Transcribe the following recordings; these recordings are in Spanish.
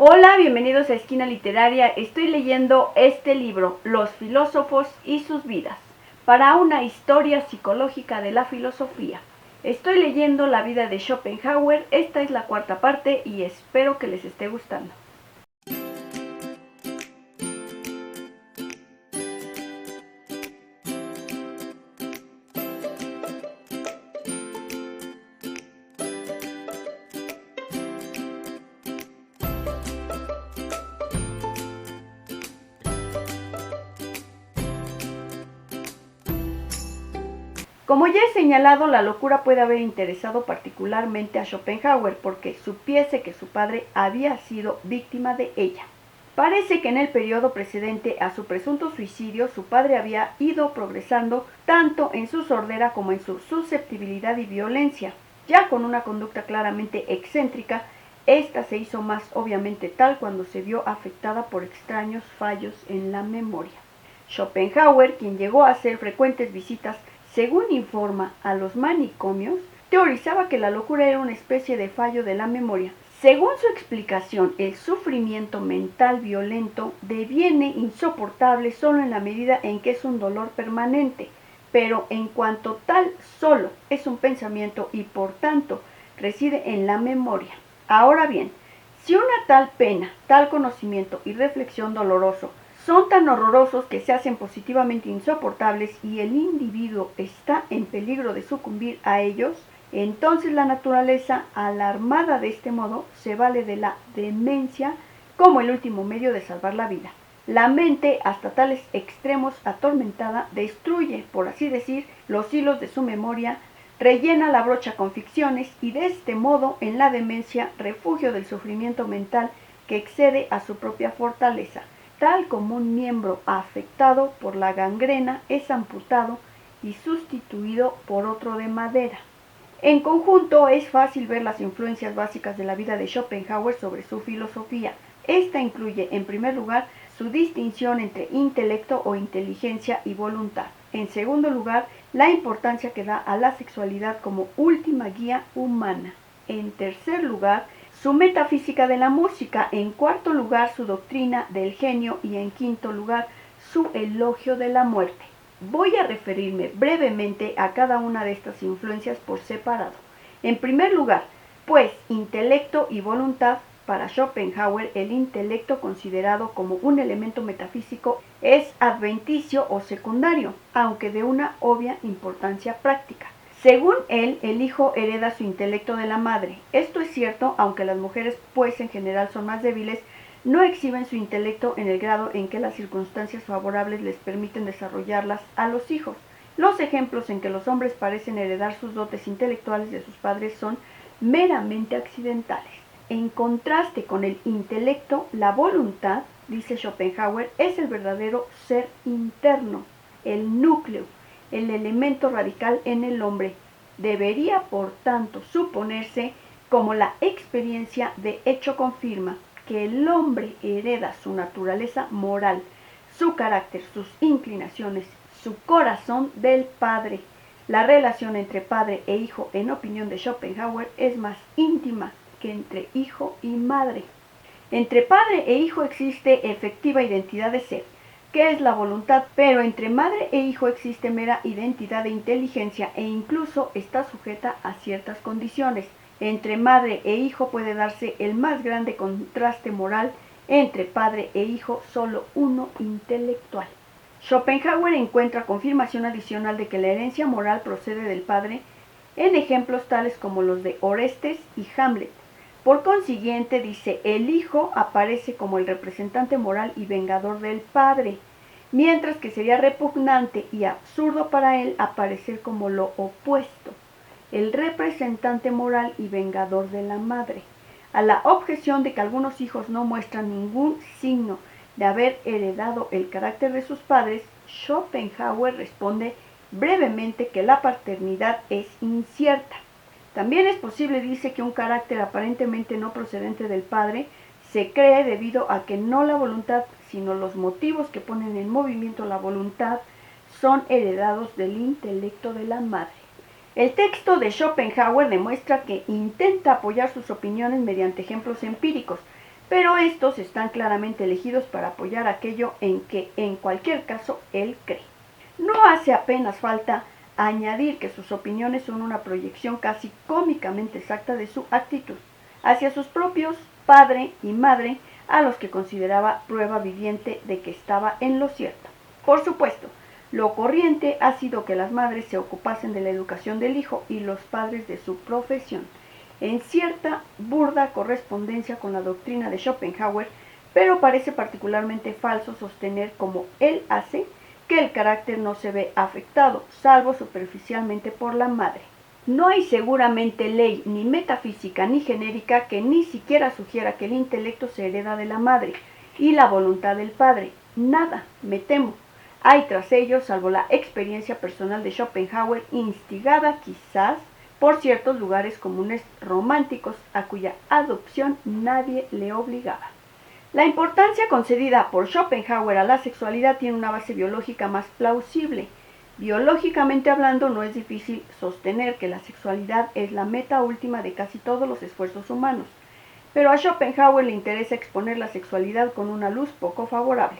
Hola, bienvenidos a Esquina Literaria. Estoy leyendo este libro, Los filósofos y sus vidas, para una historia psicológica de la filosofía. Estoy leyendo la vida de Schopenhauer, esta es la cuarta parte y espero que les esté gustando. Como ya he señalado, la locura puede haber interesado particularmente a Schopenhauer porque supiese que su padre había sido víctima de ella. Parece que en el periodo precedente a su presunto suicidio, su padre había ido progresando tanto en su sordera como en su susceptibilidad y violencia. Ya con una conducta claramente excéntrica, esta se hizo más obviamente tal cuando se vio afectada por extraños fallos en la memoria. Schopenhauer, quien llegó a hacer frecuentes visitas, según informa, a los manicomios, teorizaba que la locura era una especie de fallo de la memoria. Según su explicación, el sufrimiento mental violento deviene insoportable solo en la medida en que es un dolor permanente, pero en cuanto tal solo es un pensamiento y por tanto reside en la memoria. Ahora bien, si una tal pena, tal conocimiento y reflexión doloroso son tan horrorosos que se hacen positivamente insoportables y el individuo está en peligro de sucumbir a ellos, entonces la naturaleza, alarmada de este modo, se vale de la demencia como el último medio de salvar la vida. La mente, hasta tales extremos atormentada, destruye, por así decir, los hilos de su memoria, rellena la brocha con ficciones y de este modo, en la demencia, refugio del sufrimiento mental que excede a su propia fortaleza, tal como un miembro afectado por la gangrena es amputado y sustituido por otro de madera. En conjunto, es fácil ver las influencias básicas de la vida de Schopenhauer sobre su filosofía. Esta incluye, en primer lugar, su distinción entre intelecto o inteligencia y voluntad. En segundo lugar, la importancia que da a la sexualidad como última guía humana. En tercer lugar, su metafísica de la música, en cuarto lugar su doctrina del genio y en quinto lugar su elogio de la muerte. Voy a referirme brevemente a cada una de estas influencias por separado. En primer lugar, pues intelecto y voluntad. Para Schopenhauer, el intelecto considerado como un elemento metafísico es adventicio o secundario, aunque de una obvia importancia práctica. Según él, el hijo hereda su intelecto de la madre. Esto es cierto, aunque las mujeres, pues en general son más débiles, no exhiben su intelecto en el grado en que las circunstancias favorables les permiten desarrollarlas a los hijos. Los ejemplos en que los hombres parecen heredar sus dotes intelectuales de sus padres son meramente accidentales. En contraste con el intelecto, la voluntad, dice Schopenhauer, es el verdadero ser interno, el núcleo, el elemento radical en el hombre. Debería, por tanto, suponerse, como la experiencia de hecho confirma, que el hombre hereda su naturaleza moral, su carácter, sus inclinaciones, su corazón del padre. La relación entre padre e hijo, en opinión de Schopenhauer, es más íntima que entre hijo y madre. Entre padre e hijo existe efectiva identidad de ser, que es la voluntad, pero entre madre e hijo existe mera identidad de inteligencia e incluso está sujeta a ciertas condiciones. Entre madre e hijo puede darse el más grande contraste moral, entre padre e hijo solo uno intelectual. Schopenhauer encuentra confirmación adicional de que la herencia moral procede del padre en ejemplos tales como los de Orestes y Hamlet. Por consiguiente, dice, el hijo aparece como el representante moral y vengador del padre, mientras que sería repugnante y absurdo para él aparecer como lo opuesto, el representante moral y vengador de la madre. A la objeción de que algunos hijos no muestran ningún signo de haber heredado el carácter de sus padres, Schopenhauer responde brevemente que la paternidad es incierta. También es posible, dice, que un carácter aparentemente no procedente del padre se cree debido a que no la voluntad, sino los motivos que ponen en movimiento la voluntad son heredados del intelecto de la madre. El texto de Schopenhauer demuestra que intenta apoyar sus opiniones mediante ejemplos empíricos, pero estos están claramente elegidos para apoyar aquello en que en cualquier caso él cree. No hace apenas falta añadir que sus opiniones son una proyección casi cómicamente exacta de su actitud hacia sus propios padre y madre, a los que consideraba prueba viviente de que estaba en lo cierto. Por supuesto, lo corriente ha sido que las madres se ocupasen de la educación del hijo y los padres de su profesión, en cierta burda correspondencia con la doctrina de Schopenhauer, pero parece particularmente falso sostener, como él hace, que el carácter no se ve afectado, salvo superficialmente, por la madre. No hay seguramente ley ni metafísica ni genérica que ni siquiera sugiera que el intelecto se hereda de la madre y la voluntad del padre. Nada, me temo, hay tras ello, salvo la experiencia personal de Schopenhauer, instigada quizás por ciertos lugares comunes románticos a cuya adopción nadie le obligaba. La importancia concedida por Schopenhauer a la sexualidad tiene una base biológica más plausible. Biológicamente hablando, no es difícil sostener que la sexualidad es la meta última de casi todos los esfuerzos humanos, pero a Schopenhauer le interesa exponer la sexualidad con una luz poco favorable,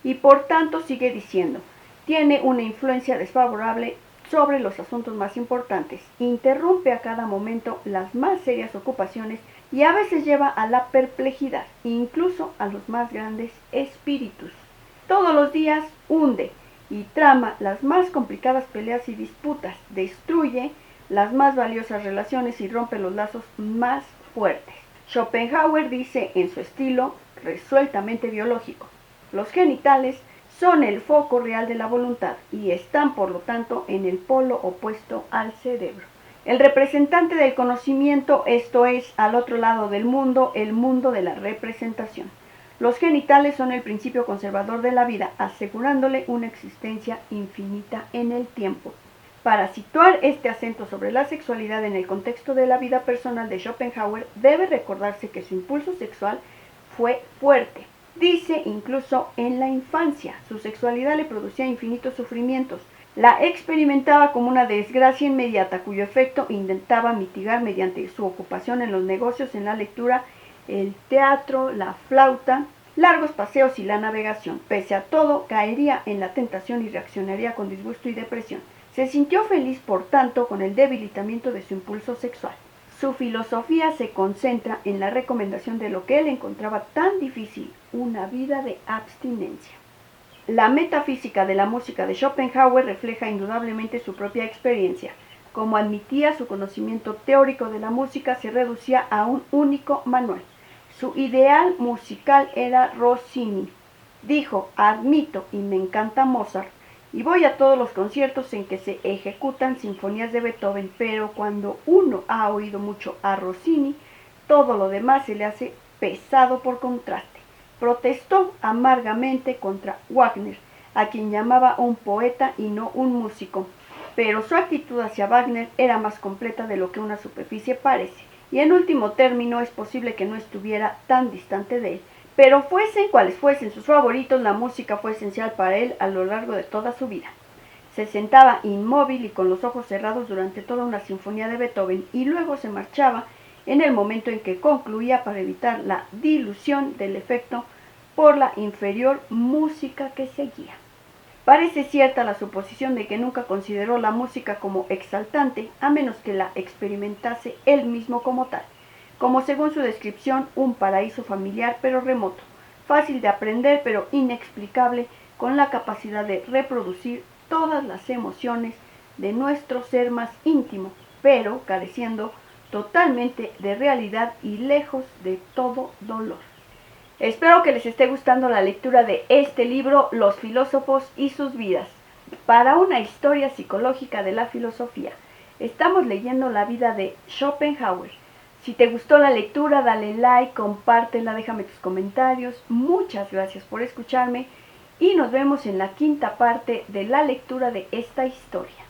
y por tanto sigue diciendo, tiene una influencia desfavorable sobre los asuntos más importantes, interrumpe a cada momento las más serias ocupaciones y a veces lleva a la perplejidad, incluso a los más grandes espíritus. Todos los días hunde y trama las más complicadas peleas y disputas, destruye las más valiosas relaciones y rompe los lazos más fuertes. Schopenhauer dice en su estilo resueltamente biológico, los genitales son el foco real de la voluntad y están por lo tanto en el polo opuesto al cerebro. El representante del conocimiento, esto es, al otro lado del mundo, el mundo de la representación. Los genitales son el principio conservador de la vida, asegurándole una existencia infinita en el tiempo. Para situar este acento sobre la sexualidad en el contexto de la vida personal de Schopenhauer, debe recordarse que su impulso sexual fue fuerte. Dice incluso en la infancia, su sexualidad le producía infinitos sufrimientos. La experimentaba como una desgracia inmediata, cuyo efecto intentaba mitigar mediante su ocupación en los negocios, en la lectura, el teatro, la flauta, largos paseos y la navegación. Pese a todo, caería en la tentación y reaccionaría con disgusto y depresión. Se sintió feliz, por tanto, con el debilitamiento de su impulso sexual. Su filosofía se concentra en la recomendación de lo que él encontraba tan difícil, una vida de abstinencia. La metafísica de la música de Schopenhauer refleja indudablemente su propia experiencia. Como admitía, su conocimiento teórico de la música se reducía a un único manual. Su ideal musical era Rossini. Dijo, admito y me encanta Mozart, y voy a todos los conciertos en que se ejecutan sinfonías de Beethoven, pero cuando uno ha oído mucho a Rossini, todo lo demás se le hace pesado por contraste. Protestó amargamente contra Wagner, a quien llamaba un poeta y no un músico, pero su actitud hacia Wagner era más completa de lo que una superficie parece, y en último término es posible que no estuviera tan distante de él. Pero fuesen cuales fuesen sus favoritos, la música fue esencial para él a lo largo de toda su vida. Se sentaba inmóvil y con los ojos cerrados durante toda una sinfonía de Beethoven y luego se marchaba en el momento en que concluía para evitar la dilución del efecto por la inferior música que seguía. Parece cierta la suposición de que nunca consideró la música como exaltante, a menos que la experimentase él mismo como tal, como según su descripción un paraíso familiar pero remoto, fácil de aprender pero inexplicable, con la capacidad de reproducir todas las emociones de nuestro ser más íntimo, pero careciendo totalmente de realidad y lejos de todo dolor. Espero que les esté gustando la lectura de este libro, Los filósofos y sus vidas, para una historia psicológica de la filosofía. Estamos leyendo la vida de Schopenhauer. Si te gustó la lectura, dale like, compártela, déjame tus comentarios. Muchas gracias por escucharme y nos vemos en la quinta parte de la lectura de esta historia.